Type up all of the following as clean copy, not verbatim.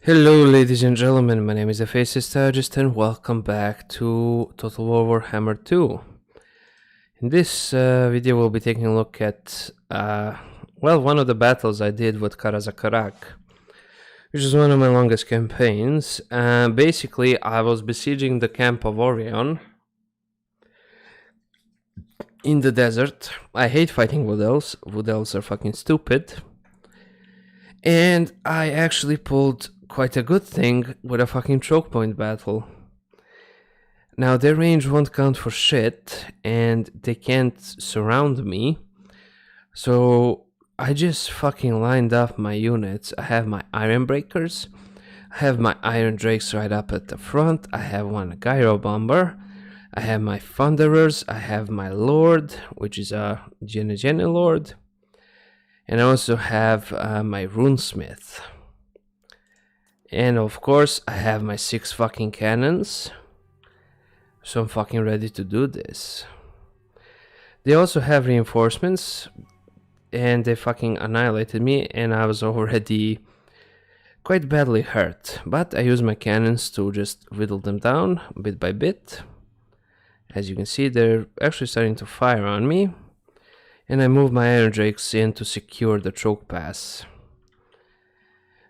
Hello, ladies and gentlemen. My name is the Faces Strategist, and welcome back to Total War Warhammer 2. In this video, we'll be taking a look at one of the battles I did with Karazakarak, which is one of my longest campaigns. Basically, I was besieging the camp of Orion in the desert. I hate fighting wood elves. Wood elves are fucking stupid. And I actually pulled quite a good thing with a fucking Chokepoint battle. Now their range won't count for shit, and they can't surround me. So I just fucking lined up my units. I have my Iron Breakers. I have my Iron Drakes right up at the front. I have one Gyro Bomber. I have my Thunderers. I have my Lord, which is a Gene Lord. And I also have my Runesmith. And of course, I have my 6 fucking cannons. So I'm fucking ready to do this. They also have reinforcements. And they fucking annihilated me. And I was already quite badly hurt. But I used my cannons to just whittle them down bit by bit. As you can see, they're actually starting to fire on me. And I moved my Iron Drakes in to secure the choke pass.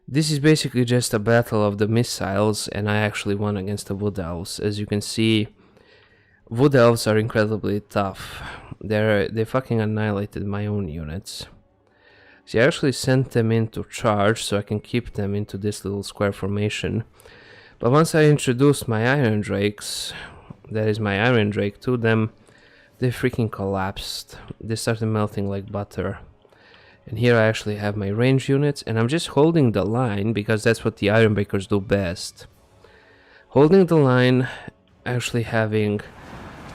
This is basically just a battle of the missiles, and I actually won against the Wood Elves. As you can see, Wood Elves are incredibly tough. They fucking annihilated my own units. So I actually sent them in to charge so I can keep them into this little square formation. But once I introduced my Iron Drakes, that is my Iron Drake, to them, they freaking collapsed. They started melting like butter. And here I actually have my range units, and I'm just holding the line because that's what the Iron Breakers do best. Holding the line, actually having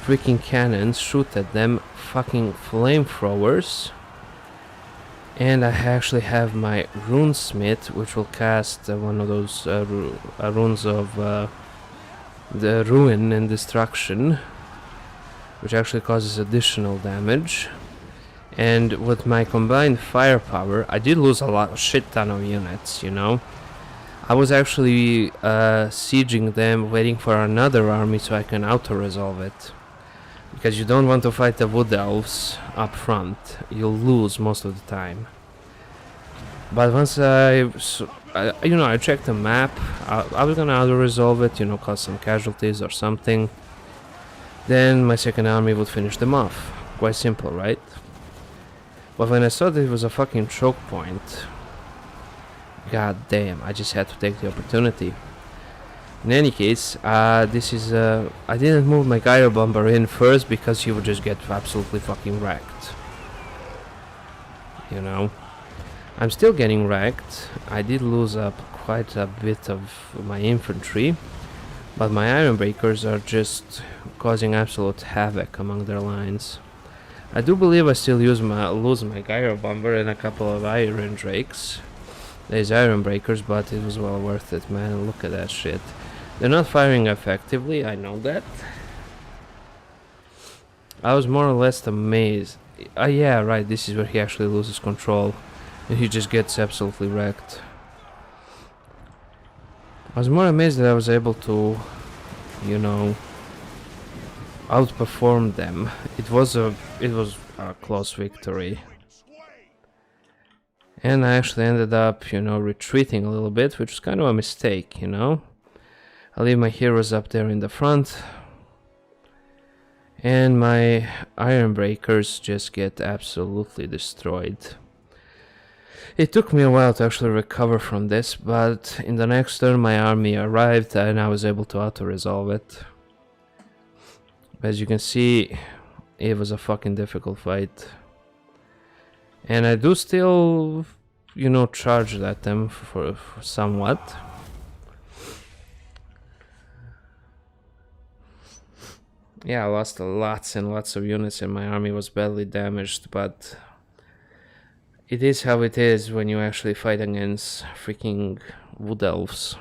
freaking cannons shoot at them, fucking flamethrowers. And I actually have my Runesmith, which will cast one of those runes of the ruin and destruction, which actually causes additional damage. And with my combined firepower, I did lose a shit ton of units, you know. I was actually sieging them, waiting for another army so I can auto-resolve it. Because you don't want to fight the Wood Elves up front. You'll lose most of the time. But once I checked the map, I was gonna auto-resolve it, you know, cause some casualties or something. Then my second army would finish them off. Quite simple, right? But when I saw that it was a fucking choke point, god damn, I just had to take the opportunity. In any case, I didn't move my Gyro Bomber in first because he would just get absolutely fucking wrecked. You know? I'm still getting wrecked. I did lose up quite a bit of my infantry, but my Iron Breakers are just causing absolute havoc among their lines. I do believe I still lose my Gyro Bomber and a couple of Iron Drakes. There's Iron Breakers, but it was well worth it, man. Look at that shit. They're not firing effectively, I know that. I was more or less amazed. Yeah, right, this is where he actually loses control. And he just gets absolutely wrecked. I was more amazed that I was able to, you know, outperform them. It was a close victory. And I actually ended up, you know, retreating a little bit, which was kind of a mistake, you know. I leave my heroes up there in the front. And my Iron Breakers just get absolutely destroyed. It took me a while to actually recover from this, but in the next turn my army arrived and I was able to auto-resolve it. As you can see, it was a fucking difficult fight. And I do still, you know, charge at them for somewhat. Yeah, I lost lots and lots of units and my army was badly damaged, but it is how it is when you actually fight against freaking Wood Elves.